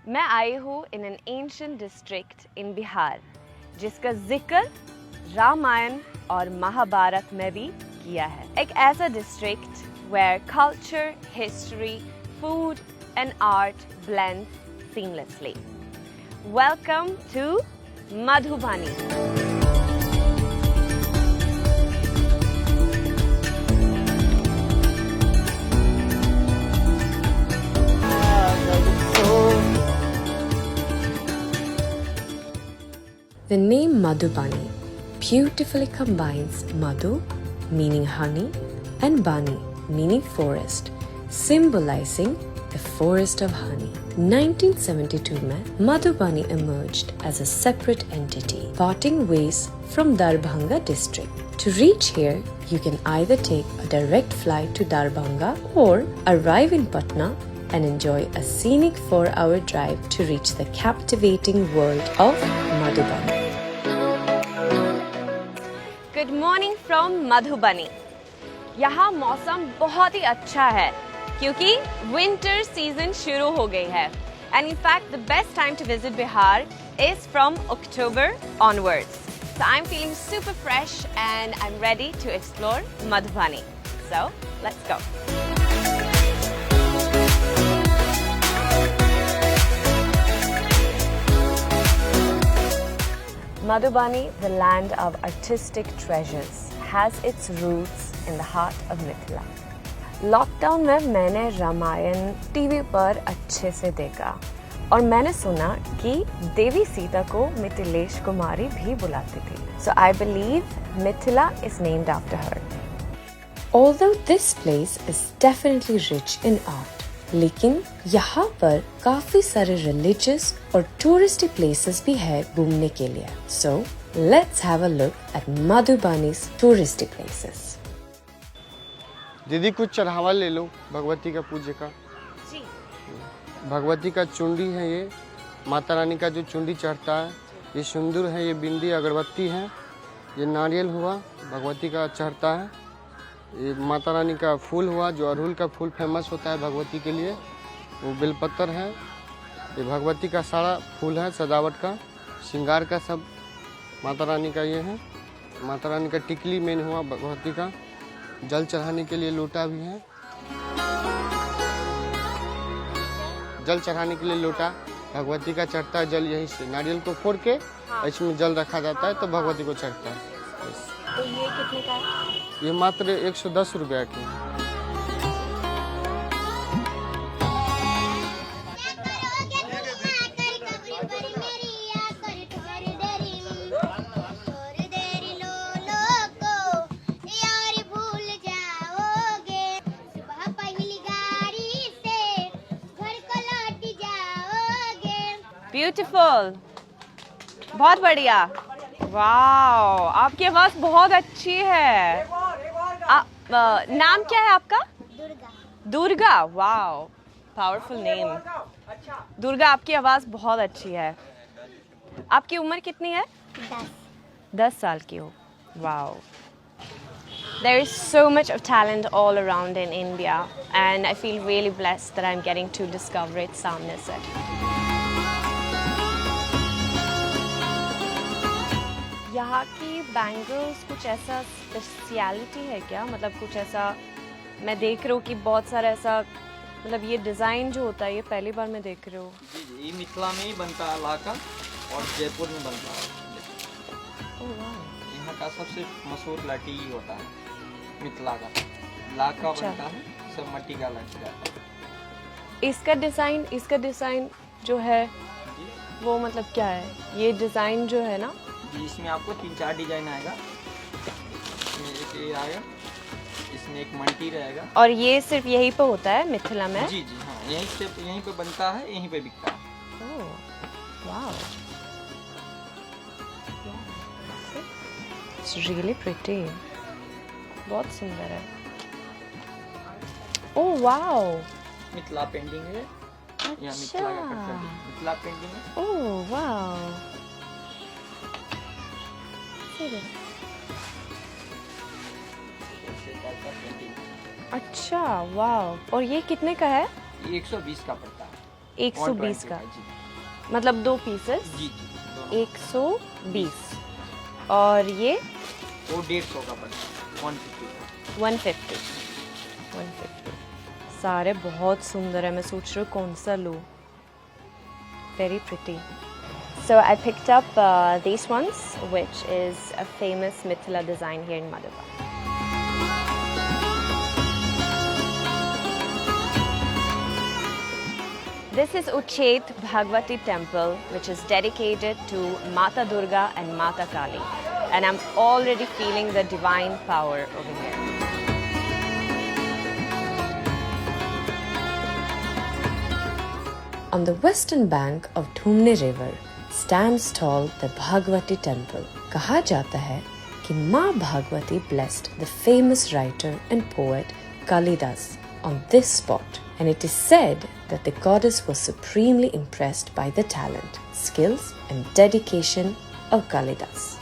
मैं आई हूँ in an ancient district in Bihar जिसका जिक्र रामायण और महाभारत में भी किया है। एक ऐसा district where culture, history, food and art blend seamlessly. Welcome to Madhubani. The name Madhubani beautifully combines Madhu, meaning honey, and Bani, meaning forest, symbolizing the forest of honey. 1972 में Madhubani emerged as a separate entity, parting ways from Darbhanga district. To reach here, you can either take a direct flight to Darbhanga or arrive in Patna and enjoy a scenic 4-hour drive to reach the captivating world of Madhubani. Good morning from Madhubani. यहाँ मौसम बहुत ही अच्छा है क्योंकि winter season शुरू हो गई है and in fact the best time to visit Bihar is from October onwards. So I'm feeling super fresh and I'm ready to explore Madhubani. So let's go. Madhubani, the land of artistic treasures, has its roots in the heart of Mithila. Lockdown में मैंने Ramayan TV पर अच्छे से देखा और मैंने सुना कि देवी सीता को मिथिलेश कुमारी भी बुलाती थी. So I believe Mithila is named after her. Although this place is definitely rich in art, लेकिन यहाँ पर काफी सारे religious और touristy places भी है घूमने के लिए. So let's have a look at Madhubani's touristy places. दीदी कुछ चढ़ावा ले लो भगवती का पूजे का. जी. भगवती का चुंडी है ये, माता रानी का जो चुंडी चढ़ता है, ये सिंदूर है, ये बिंदी अगरबत्ती है, ये नारियल हुआ भगवती का चढ़ता है, ये माता रानी का फूल हुआ जो अड़हुल का फूल फेमस होता है भगवती के लिए, वो बेलपत्र है, ये भगवती का सारा फूल है सजावट का, श्रृंगार का सब माता रानी का ये है. माता रानी का टिकली मेन हुआ भगवती का. जल चढ़ाने के लिए लोटा भी है. जल चढ़ाने के लिए लोटा भगवती का चढ़ता है. जल यही से नारियल को फोड़ के इसमें जल रखा जाता है तो भगवती को चढ़ता है. तो ये कितने का है? ये मात्र 110 रुपया की. ब्यूटीफुल, बहुत बढ़िया. वाओ, आपकी आवाज बहुत अच्छी है. नाम क्या है आपका? Durga. Wow, powerful name. Durga, आपकी आवाज बहुत अच्छी है. आपकी उम्र कितनी है? 10 साल की हो. Wow. There is so much of talent all around in India and I feel really blessed that I'm getting to discover it सामने से. यहाँ की बैंगल्स कुछ ऐसा स्पेशलिटी है क्या? मतलब कुछ ऐसा मैं देख रही हूँ कि बहुत सारा ऐसा, मतलब ये डिज़ाइन जो होता है ये पहली बार मैं देख रही हूँ. जी, ये मिथिला में ही बनता है लाका और जयपुर में बनता है. यहाँ का सबसे मशहूर लाठी ही होता है मिथिला का. लाका अच्छा. बनता है सब मट्टी का लाठी रहता है. इसका डिज़ाइन जो है वो मतलब क्या है? ये डिज़ाइन जो है ना, जी, इसमें आपको 3-4 डिजाइन आएगा. इसमें एक ये आएगा, इसमें एक मंटी रहेगा. और ये सिर्फ यहीं पे होता है मिथिला में? जी जी हाँ, यहीं पे बनता है, यहीं पे बिकता है. ओह, वाओ, इट्स रियली प्रिटी. बहुत सुंदर है. ओह वाओ, मिथिला पेंटिंग है. यहाँ मिथिला का कट्टर मिथिला पेंटिंग है. Oh wow. अच्छा, वाओ. और ये कितने का है? ये 120 का पड़ता है. 120 का, जी मतलब 2 पीसेस जी जी दोनों। 120। और ये वो 150 का पड़ता है, 150 150। सारे बहुत सुंदर है, मैं सोच रही हूँ कौन सा लूँ। Very pretty. So I picked up these ones, which is a famous Mithila design here in Madhura. This is Uchet Bhagwati temple, which is dedicated to Mata Durga and Mata Kali. And I'm already feeling the divine power over here. On the western bank of Dhumne River stands tall the Bhagwati temple. कहा जाता है कि माँ Bhagwati blessed the famous writer and poet Kalidas on this spot, and it is said that the goddess was supremely impressed by the talent, skills, and dedication of Kalidas.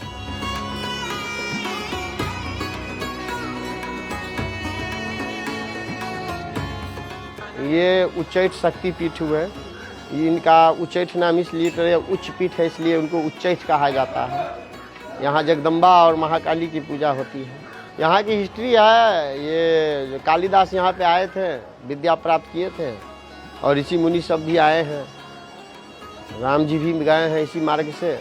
ये उच्चैठ शक्तिपीठ हुए। इनका उच्चैठ नाम इसलिए तो उच्च पीठ है, इसलिए उनको उच्चैठ कहा जाता है। यहाँ जगदम्बा और महाकाली की पूजा होती है। यहाँ की हिस्ट्री है, ये कालिदास यहाँ पे आए थे, विद्या प्राप्त किए थे, और ऋषि मुनि सब भी आए हैं। राम जी भी गए हैं इसी मार्ग से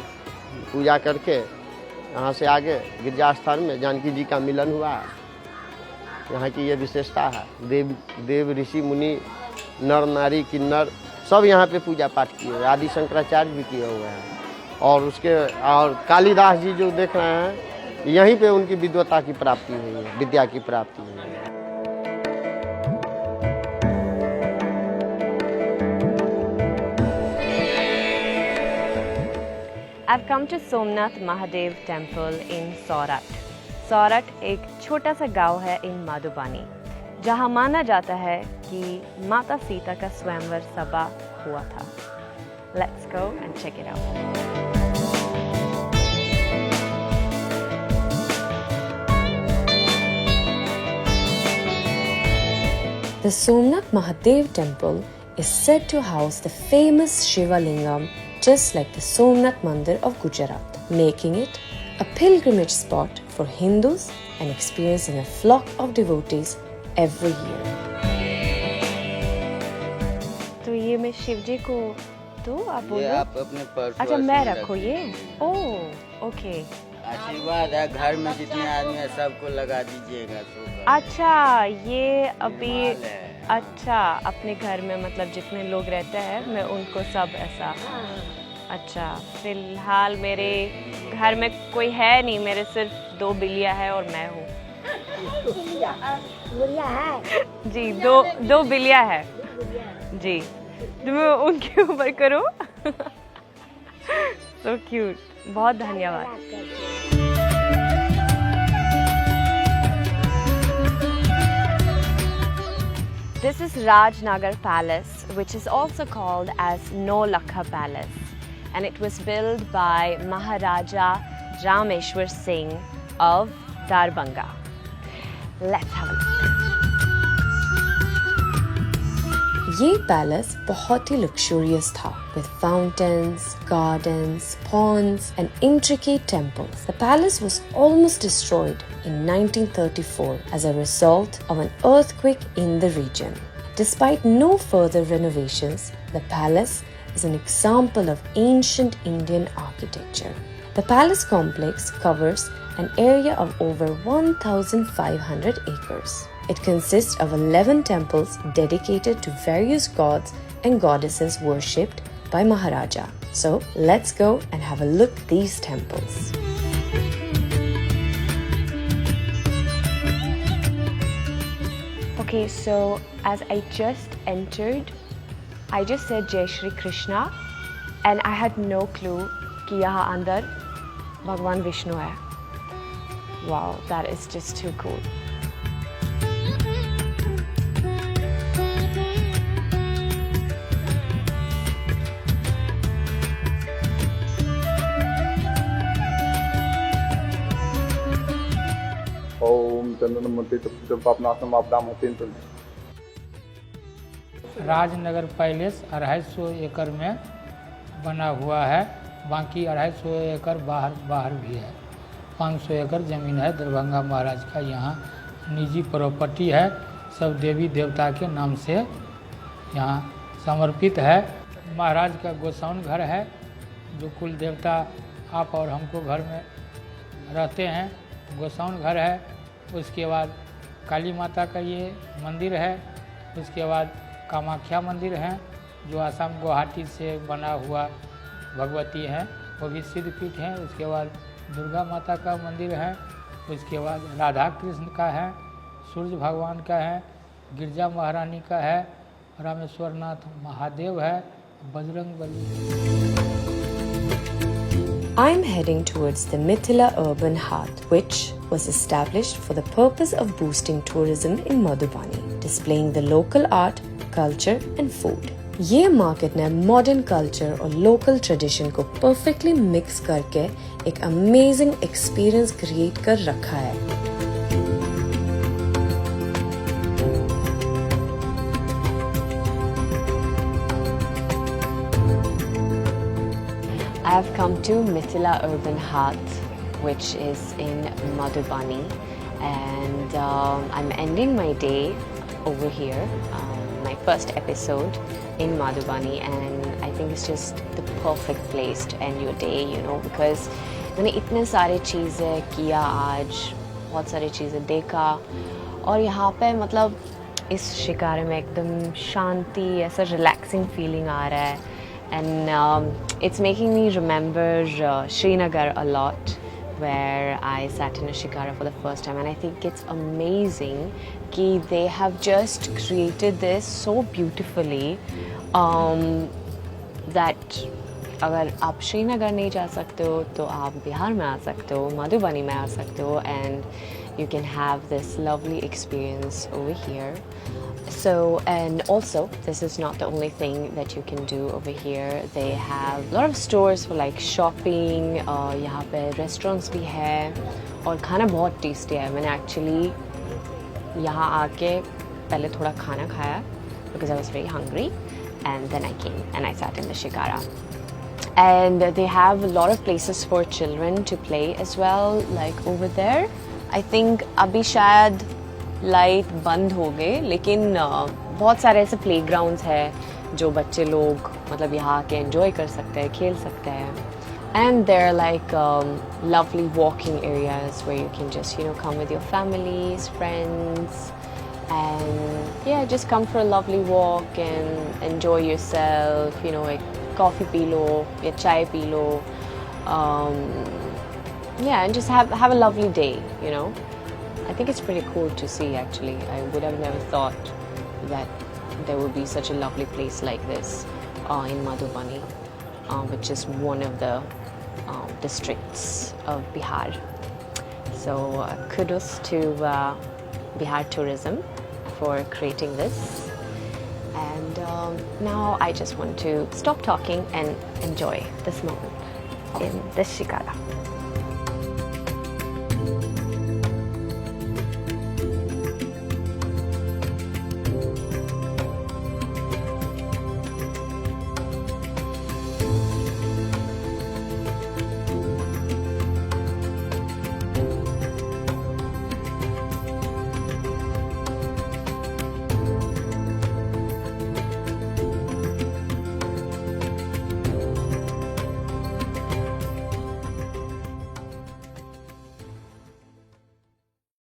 पूजा करके। यहाँ से आगे गिरजा स्थान में जानकी जी का मिलन हुआ। यहाँ की ये विशेषता है। देव ऋषि मुनि, नर नारी किन्नर सब यहाँ पे पूजा पाठ किए हुए, आदि शंकराचार्य भी किए हुए हैं। और कालिदास जी जो देख रहे हैं, यहीं पे उनकी विद्वता की प्राप्ति हुई है, विद्या की प्राप्ति हुई है। I've come to Somnath Mahadev temple in Saurat. Saurat एक छोटा सा गांव है in Madhubani, जहां माना जाता है कि माता सीता का स्वयंवर सभा हुआ था। Let's go and check it out. The Somnath Mahadev temple is said to house the famous Shiva Lingam, just like the Somnath Mandir of Gujarat, making it a pilgrimage spot for Hindus and experiencing a flock of devotees every year. तो ये मैं शिव जी को दो, आप बोलो। ये आप अपने पर्स अच्छा मैं रखो ये। Oh okay. आशीर्वाद है, घर में जितने आदमी है सबको लगा दीजिएगा। अच्छा ये अभी कमाल है। अच्छा अपने घर में मतलब जितने लोग रहते हैं मैं उनको सब ऐसा। अच्छा फिलहाल मेरे घर में कोई है नहीं, मेरे सिर्फ 2 बिल्लियाँ है और मैं हूँ। जी दो बिल्लियाँ है जी, तो मैं उनके ऊपर करूँ। सो क्यूट, बहुत धन्यवाद। This is Rajnagar Palace, which is also called as Nolakha Palace, and it was built by Maharaja Rameshwar Singh of Darbhanga. Let's have a look. ये पैलेस बहुत ही luxurious था, with fountains, gardens, ponds, and intricate temples. The palace was almost destroyed in 1934 as a result of an earthquake in the region. Despite no further renovations, the palace is an example of ancient Indian architecture. The palace complex covers an area of over 1,500 acres. It consists of 11 temples dedicated to various gods and goddesses worshipped by Maharaja. So let's go and have a look at these temples. Okay, so as I just entered, I just said Jai Shri Krishna and I had no clue कि यहाँ अंदर भगवान विष्णु है. Wow, that is just too cool. ओम चंदन मंत्री Papanasam आपदाम हतीन Rajnagar palace 250 एकड़ में बना हुआ है, बाकी 250 एकड़ बाहर भी है। 500 एकड़ ज़मीन है दरभंगा महाराज का, यहाँ निजी प्रॉपर्टी है, सब देवी देवता के नाम से यहाँ समर्पित है। महाराज का गोसाउन घर है, जो कुल देवता आप और हमको घर में रहते हैं, गोसाउन घर है। उसके बाद काली माता का ये मंदिर है, उसके बाद कामाख्या मंदिर है, जो आसाम गुवाहाटी से बना हुआ भगवती हैं, वो भी सिद्धपीठ हैं। उसके बाद दुर्गा माता का मंदिर है, उसके बाद राधा कृष्ण का है, सूर्य भगवान का है, गिरजा महारानी का है, रामेश्वरनाथ महादेव है, Bajrang Bali. I'm heading towards the Mithila Urban Heart, which was established for the purpose of boosting tourism in Madhubani, displaying the local art, culture and food. ये मार्केट ने मॉडर्न कल्चर और लोकल ट्रेडिशन को परफेक्टली मिक्स करके एक amazing experience create कर रखा है। I have come to Mithila Urban Heart, which is in Madhubani, and I'm ending my day over here, my first episode in Madhubani, and I think it's just the perfect place to end your day, you know, because मैंने इतने सारे चीज़ें किया आज, बहुत सारी चीज़ें देखा, और यहाँ पे मतलब इस शिकारे में एकदम शांति, ऐसा रिलैक्सिंग फीलिंग आ रहा है। And it's making me remember Srinagar a lot, where I sat in a shikara for the first time, and I think it's amazing that they have just created this so beautifully that अगर आप श्रीनगर नहीं जा सकते हो तो आप बिहार में आ सकते हो, मधुबनी में आ सकते हो, and you can have this lovely experience over here. So, and also, this is not the only thing that you can do over here. They have a lot of stores for like shopping. यहाँ पे restaurants भी है और खाना बहुत tasty है। मैंने actually यहाँ आके पहले थोड़ा खाना खाया because I was very hungry, and then I came and I sat in the shikara. And they have a lot of places for children to play as well, like over there. I think अभी शायद light बंद हो गए, लेकिन बहुत सारे ऐसे playgrounds हैं जो बच्चे लोग मतलब यहाँ आके एंजॉय कर सकते हैं, खेल सकते हैं। And there are like lovely walking areas where you can just, you know, come with your families, friends, and yeah, just come for a lovely walk and enjoy yourself, you know, like coffee pee lo ya chai pee lo, yeah, and just have a lovely day, you know. I think it's pretty cool to see actually. I would have never thought that there would be such a lovely place like this in Madhubani, which is one of the districts of Bihar. So kudos to Bihar Tourism for creating this. And now I just want to stop talking and enjoy this moment in this shikara.